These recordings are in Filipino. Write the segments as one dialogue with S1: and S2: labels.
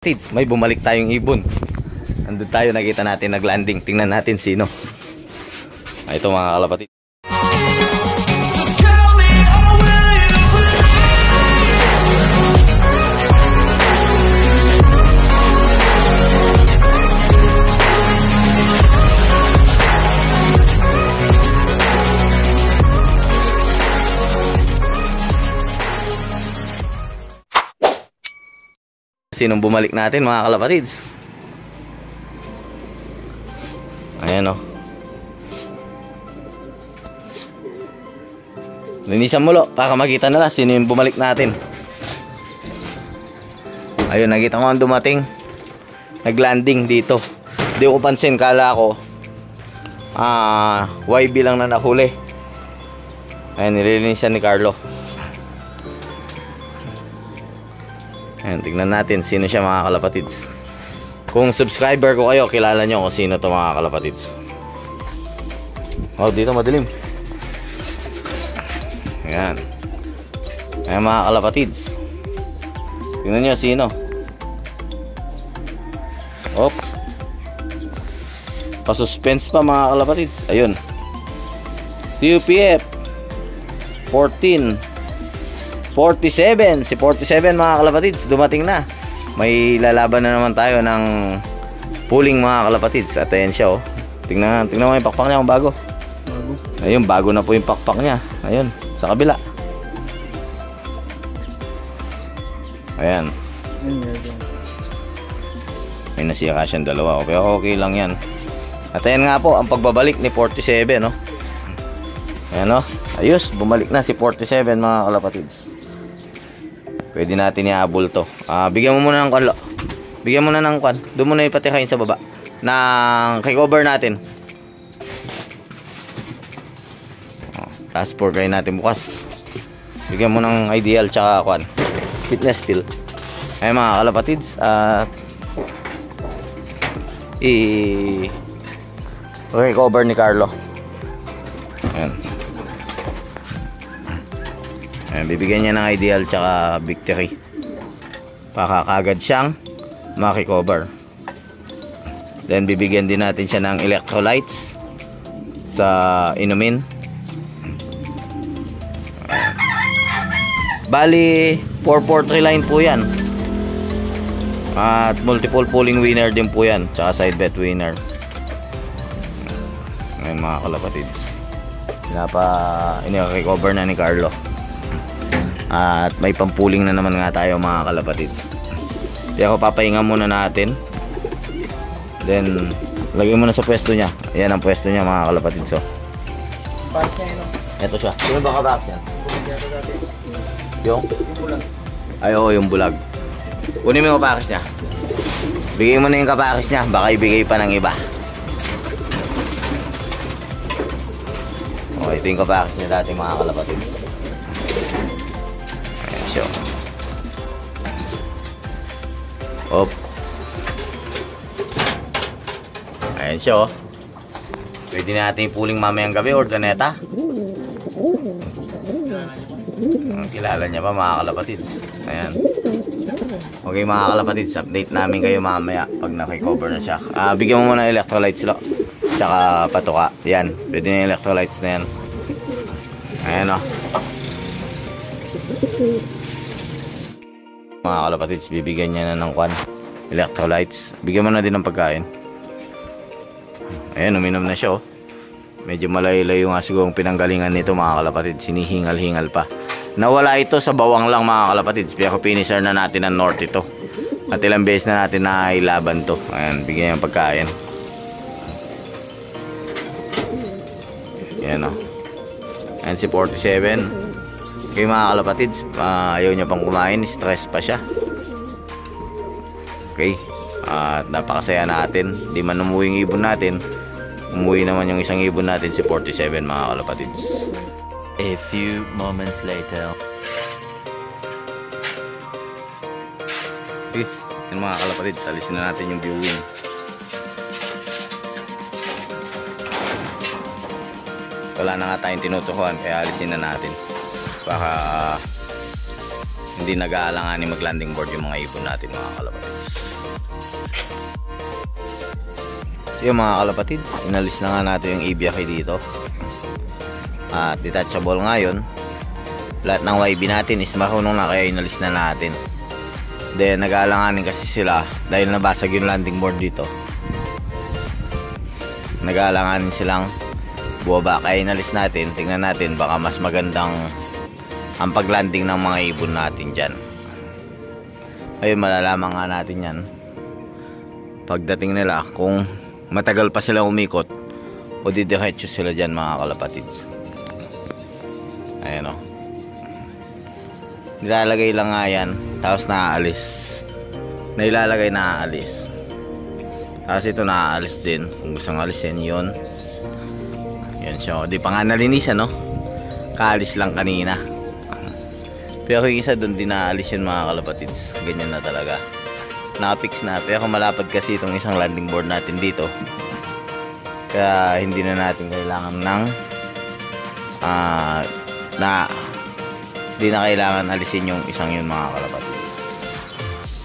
S1: May bumalik tayong ibon. Andun tayo, nakita natin naglanding. Tingnan natin sino. Ito mga kalapatid. Sinong bumalik natin mga kalapatids? Ayan o. Linisan mo lo para makita nila sino yung bumalik natin. Ayun, nakita ko ang dumating. Naglanding dito. Di ko pansin, kala ko YB lang na nahuli. Ayan, nililinisan ni Carlo. Ayan, tignan natin sino siya mga kalapatids. Kung subscriber ko kayo, kilala nyo kung sino to mga kalapatids. Oh, dito madilim. Ayan. Ayan mga kalapatids. Tignan nyo sino. Op. Pa-suspense pa mga kalapatids. Ayun. TUPF 14 47. Si 47 mga kalapatids, dumating na. May lalaban na naman tayo ng pooling mga kalapatids. At ayan siya oh. Tingnan mo yung pakpak niya kung bago. Ayun, bago na po yung pakpak niya. Ayun, sa kabila. Ayan. May nasira siyang dalawa. Pero okay lang yan. At ayan nga po, ang pagbabalik ni 47 no. Ayan oh. Ayos, bumalik na si 47 mga kalapatids. Pwede natin iabol to. Bigyan mo muna ng kwan. Bigyan mo na ng kwan. Doon mo na ipatikain sa baba. Nang cover natin. Task for kayo natin bukas. Bigyan mo ng ideal tsaka kwan. Fitness pill. Ay mga kalapatids. I-recover ni Carlo. Ayan. Ayan, bibigyan niya ng ideal tsaka victory. Pakakagad siyang makikover. Then bibigyan din natin siya ng electrolytes sa inumin. Ayan. Bali 443 line po yan. At multiple pooling winner din po yan. Tsaka side bet winner. Ayan mga kalapatids. Ini-recover na ni Carlo. At may pampuling na naman nga tayo mga kalapatids. Kaya ako papahinga muna natin. Then lagay mo na sa pwesto niya. Ayan ang pwesto niya mga kalapatids. So ito siya. Sino ba kabak yan? Yung bulag. Ay oo, yung bulag. Kunin mo yung kapakis niya. Bigay mo na yung kapakis niya. Baka ibigay pa ng iba. Okay, ito yung kapakis niya dati mga kalapatids. Op. Ayan siya oh. Pwede natin pooling mamayang gabi or daneta. Kilala niya pa mga kalapatids. Ayan. Okay mga kalapatids, update namin kayo mamaya pag nakikover na siya. Bigyan mo muna electrolytes lo. Tsaka patuka. Yan, pwede na yung electrolytes na yan. Ayan oh. Mga kalapatids, bibigyan niya na ng kwan, electrolytes. Bigyan mo na din ng pagkain. Ayan, uminom na siya oh. Medyo malayo-layo nga siguro ang pinanggalingan nito mga kalapatids. Sinihingal-hingal pa. Nawala ito sa bawang lang mga kalapatids. Pero finisher na natin ang north ito. At ilang beses na natin nailaban to. Ayan, bigyan niya ng pagkain. Ayan oh. Ayan si 47. Okay mga kalapatids, ayaw niya pang kumain, stress pa siya. Okay, at napakasaya natin. Di man umuwi yung ibon natin, umuwi naman yung isang ibon natin si 47 mga kalapatids.
S2: A few moments later.
S1: Sige, yun mga kalapatids, alisin na natin yung viewing. Wala na nga tayong tinutukuhan, kaya alisin na natin. Baka hindi nag-aalanganin mag-landing board yung mga ibon natin mga kalapatids. Yung mga kalapatids, inalis na nga natin yung Ibiaki dito. At detachable nga yun. Lahat ng YB natin is marunong na, kaya inalis na natin. Then nag-aalanganin kasi sila dahil nabasag yung landing board dito. Nag-aalanganin silang buwaba, kaya inalis natin. Tingnan natin, baka mas magandang ang paglanding ng mga ibon natin dyan. Ayun, malalaman nga natin yan pagdating nila kung matagal pa sila umikot o didiretso sila dyan mga kalapatids. Ayan o, nilalagay lang nga yan, tapos naaalis. Nailalagay, naaalis. Tapos ito naaalis din, kung gusto ng alisin yun. Yan siya, di pa nga nalinisan, no? Kaalis lang kanina. Pero yung isa doon din naalis yun mga kalapatids. Ganyan na talaga, na-fix na. Pero malapad kasi itong isang landing board natin dito, kaya hindi na natin kailangan ng hindi na kailangan alisin yung isang yun mga kalapatids.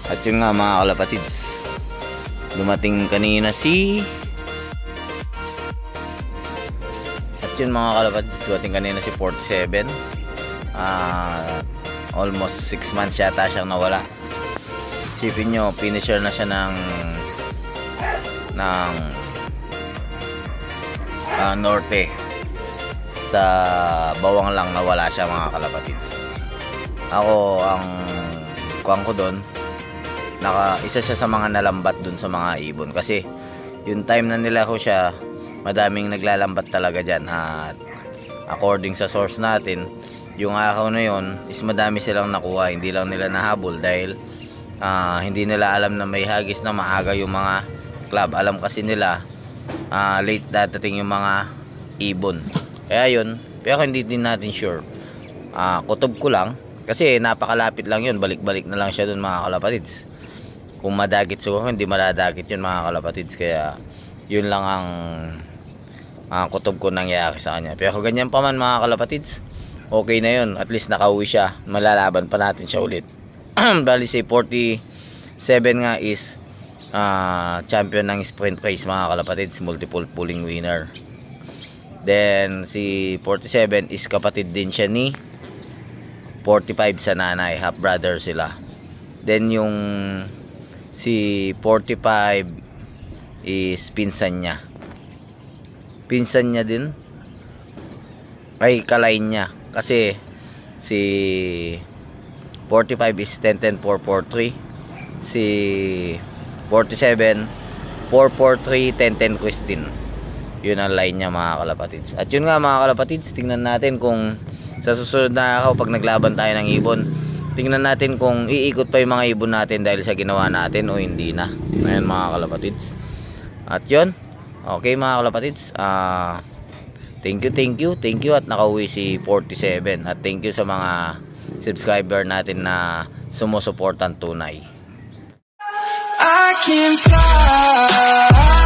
S1: At yun nga mga kalapatids, dumating kanina si mga kalapatids, dumating kanina si 47. Almost 6 months yata siyang nawala. Isipin nyo, finisher na siya ng norte. Sa bawang lang nawala siya mga kalapatids. Ako, ang kuwang ko doon, isa siya sa mga nalambat doon sa mga ibon. Kasi yung time na nila ko siya, madaming naglalambat talaga dyan. At according sa source natin, yung araw na yon is madami silang nakuha. Hindi lang nila nahabol dahil hindi nila alam na may hagis na maaga yung mga club. Alam kasi nila late dadating yung mga ibon, kaya yun. Pero hindi din natin sure. Kutob ko lang kasi napakalapit lang yun, balik-balik na lang siya dun mga kalapatids. Kung madagit siguro, hindi maladagit yun mga kalapatids. Kaya yun lang ang kutob ko nangyari sa kanya. Pero ganyan pa man mga kalapatids, okay na yun, at least nakauwi siya. Malalaban pa natin siya ulit. Bali si 47 nga is champion ng sprint race mga kalapatids, multiple pulling winner. Then si 47 is kapatid din siya ni 45 sa nanay, half brother sila. Then yung si 45 is pinsan niya din, ay kalain niya. Kasi si 45 is 10-10-4-4-3, si 47 4-4-3 10-10 Christine. Yun ang line niya mga kalapatids. At yun nga mga kalapatids, tingnan natin kung sa susunod na araw pag naglaban tayo ng ibon, tingnan natin kung iikot pa yung mga ibon natin dahil sa ginawa natin o hindi na. Ayan mga kalapatids. At yun, okay mga kalapatids, thank you at nakauwi si 47. At thank you sa mga subscriber natin na sumusuportan tunay.
S3: I can fly.